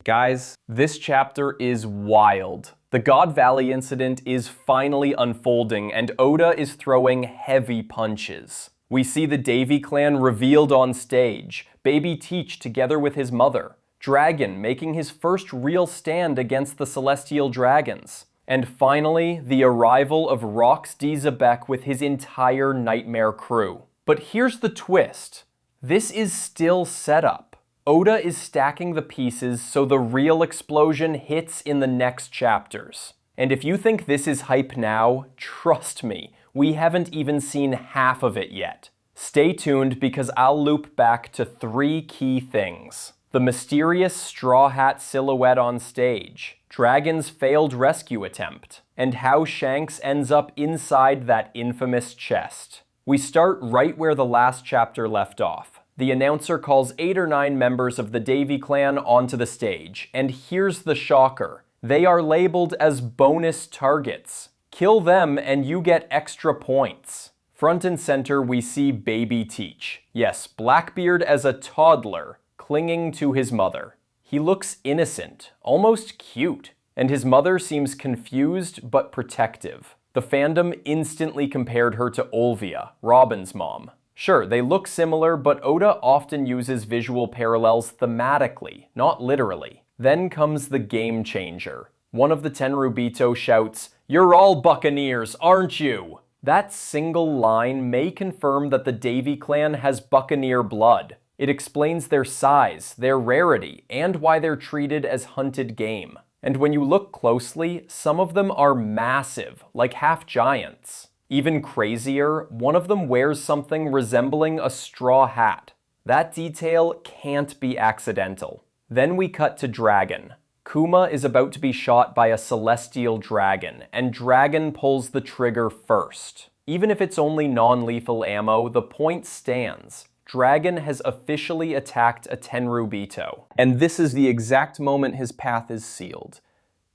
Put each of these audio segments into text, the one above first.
Guys, this chapter is wild. The God Valley incident is finally unfolding, and Oda is throwing heavy punches. We see the Davy Clan revealed on stage, Baby Teach together with his mother, Dragon making his first real stand against the Celestial Dragons, and finally, the arrival of Rox Xebec with his entire Nightmare crew. But here's the twist. This is still setup. Oda is stacking the pieces so the real explosion hits in the next chapters. And if you think this is hype now, trust me, we haven't even seen half of it yet. Stay tuned because I'll loop back to 3 key things. The mysterious Straw Hat silhouette on stage, Dragon's failed rescue attempt, and how Shanks ends up inside that infamous chest. We start right where the last chapter left off. The announcer calls 8 or 9 members of the Davy Clan onto the stage, and here's the shocker. They are labeled as bonus targets. Kill them and you get extra points. Front and center we see Baby Teach. Yes, Blackbeard as a toddler, clinging to his mother. He looks innocent, almost cute, and his mother seems confused but protective. The fandom instantly compared her to Olvia, Robin's mom. Sure, they look similar, but Oda often uses visual parallels thematically, not literally. Then comes the game changer. One of the Tenryubito shouts, "You're all Buccaneers, aren't you?" That single line may confirm that the Davy Clan has Buccaneer blood. It explains their size, their rarity, and why they're treated as hunted game. And when you look closely, some of them are massive, like half-giants. Even crazier, one of them wears something resembling a straw hat. That detail can't be accidental. Then we cut to Dragon. Kuma is about to be shot by a celestial dragon, and Dragon pulls the trigger first. Even if it's only non-lethal ammo, the point stands. Dragon has officially attacked a Tenryubito. And this is the exact moment his path is sealed.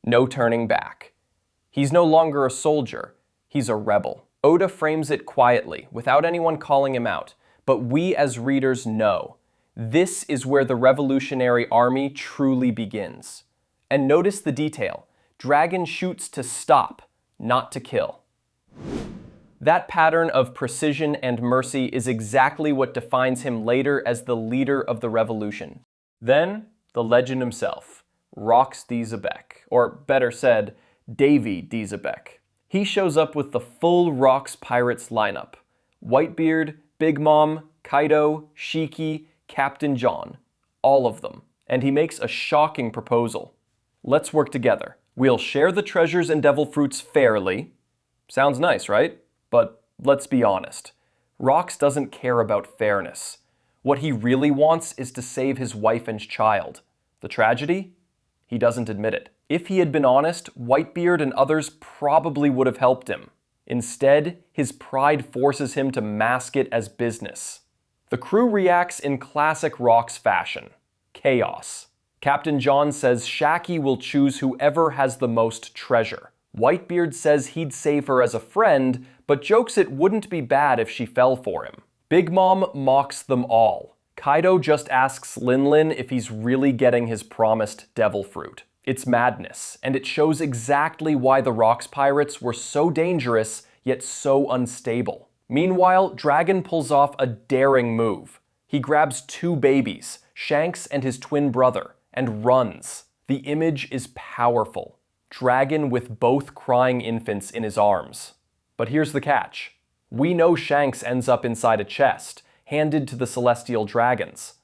No turning back. He's no longer a soldier. He's a rebel. Oda frames it quietly, without anyone calling him out, but we as readers know. This is where the Revolutionary Army truly begins. And notice the detail. Dragon shoots to stop, not to kill. That pattern of precision and mercy is exactly what defines him later as the leader of the revolution. Then, the legend himself, Rox Xebec, or better said, Davy Xebec. He shows up with the full Rox Pirates lineup. Whitebeard, Big Mom, Kaido, Shiki, Captain John. All of them. And he makes a shocking proposal. Let's work together. We'll share the treasures and devil fruits fairly. Sounds nice, right? But let's be honest. Rox doesn't care about fairness. What he really wants is to save his wife and child. The tragedy? He doesn't admit it. If he had been honest, Whitebeard and others probably would have helped him. Instead, his pride forces him to mask it as business. The crew reacts in classic Rox fashion. Chaos. Captain John says Shocki will choose whoever has the most treasure. Whitebeard says he'd save her as a friend, but jokes it wouldn't be bad if she fell for him. Big Mom mocks them all. Kaido just asks Lin if he's really getting his promised devil fruit. It's madness, and it shows exactly why the Rox Pirates were so dangerous, yet so unstable. Meanwhile, Dragon pulls off a daring move. He grabs 2 babies, Shanks and his twin brother, and runs. The image is powerful. Dragon with both crying infants in his arms. But here's the catch. We know Shanks ends up inside a chest, handed to the Celestial Dragons.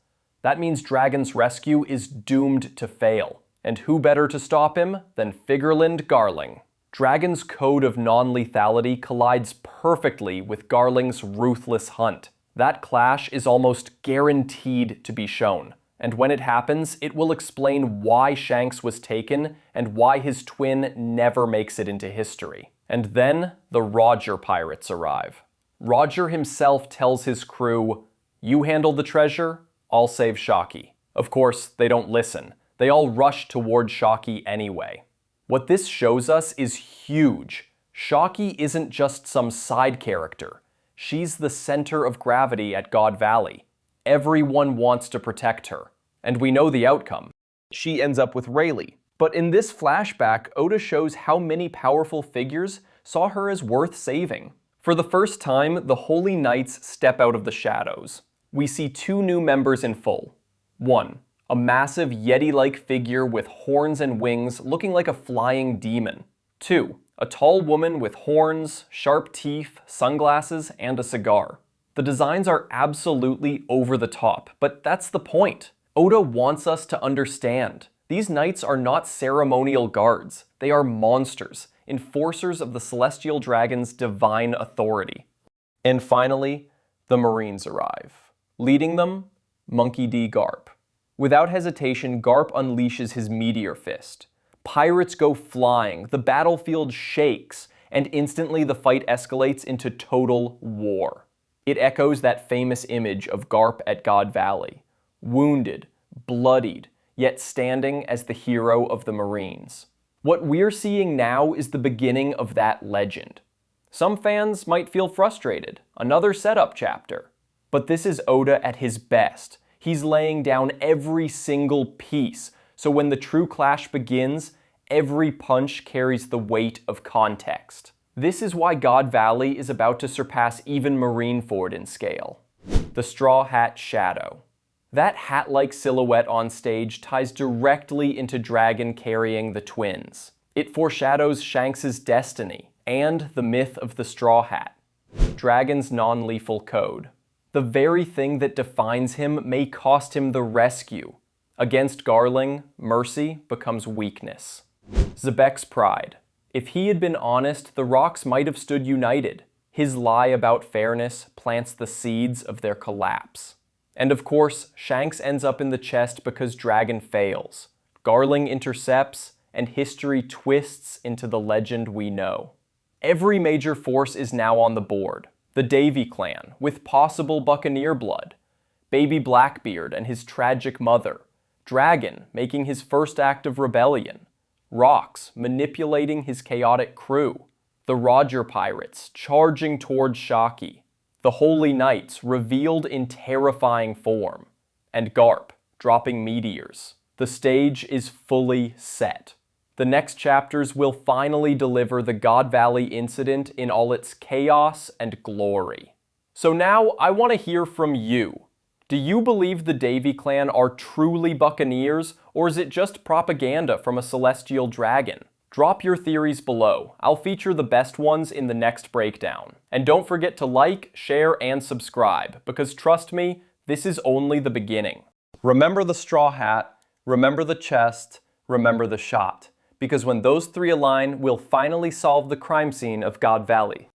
That means Dragon's rescue is doomed to fail. And who better to stop him than Figureland Garling? Dragon's code of non-lethality collides perfectly with Garling's ruthless hunt. That clash is almost guaranteed to be shown. And when it happens, it will explain why Shanks was taken and why his twin never makes it into history. And then the Roger Pirates arrive. Roger himself tells his crew, "You handle the treasure, I'll save Shocki." Of course, they don't listen. They all rush toward Shocki anyway. What this shows us is huge. Shocki isn't just some side character. She's the center of gravity at God Valley. Everyone wants to protect her. And we know the outcome. She ends up with Rayleigh. But in this flashback, Oda shows how many powerful figures saw her as worth saving. For the first time, the Holy Knights step out of the shadows. We see two new members in full. 1. A massive Yeti-like figure with horns and wings looking like a flying demon. 2. A tall woman with horns, sharp teeth, sunglasses, and a cigar. The designs are absolutely over the top, but that's the point. Oda wants us to understand. These knights are not ceremonial guards. They are monsters, enforcers of the celestial dragon's divine authority. And finally, the Marines arrive. Leading them, Monkey D. Garp. Without hesitation, Garp unleashes his Meteor fist. Pirates go flying, the battlefield shakes, and instantly the fight escalates into total war. It echoes that famous image of Garp at God Valley. Wounded, bloodied, yet standing as the hero of the Marines. What we're seeing now is the beginning of that legend. Some fans might feel frustrated, another setup chapter. But this is Oda at his best. He's laying down every single piece, so when the true clash begins, every punch carries the weight of context. This is why God Valley is about to surpass even Marineford in scale. The Straw Hat Shadow. That hat-like silhouette on stage ties directly into Dragon carrying the twins. It foreshadows Shanks' destiny and the myth of the Straw Hat. Dragon's non-lethal code. The very thing that defines him may cost him the rescue. Against Garling, mercy becomes weakness. Xebec's pride. If he had been honest, the rocks might have stood united. His lie about fairness plants the seeds of their collapse. And of course, Shanks ends up in the chest because Dragon fails. Garling intercepts, and history twists into the legend we know. Every major force is now on the board. The Davy Clan, with possible Buccaneer blood. Baby Blackbeard and his tragic mother. Dragon, making his first act of rebellion. Rocks, manipulating his chaotic crew. The Roger Pirates, charging towards Shocki. The Holy Knights, revealed in terrifying form. And Garp, dropping meteors. The stage is fully set. The next chapters will finally deliver the God Valley incident in all its chaos and glory. So now, I want to hear from you. Do you believe the Davy Clan are truly Buccaneers, or is it just propaganda from a celestial dragon? Drop your theories below. I'll feature the best ones in the next breakdown. And don't forget to like, share, and subscribe, because trust me, this is only the beginning. Remember the straw hat, remember the chest, remember the shot. Because when those three align, we'll finally solve the crime scene of God Valley.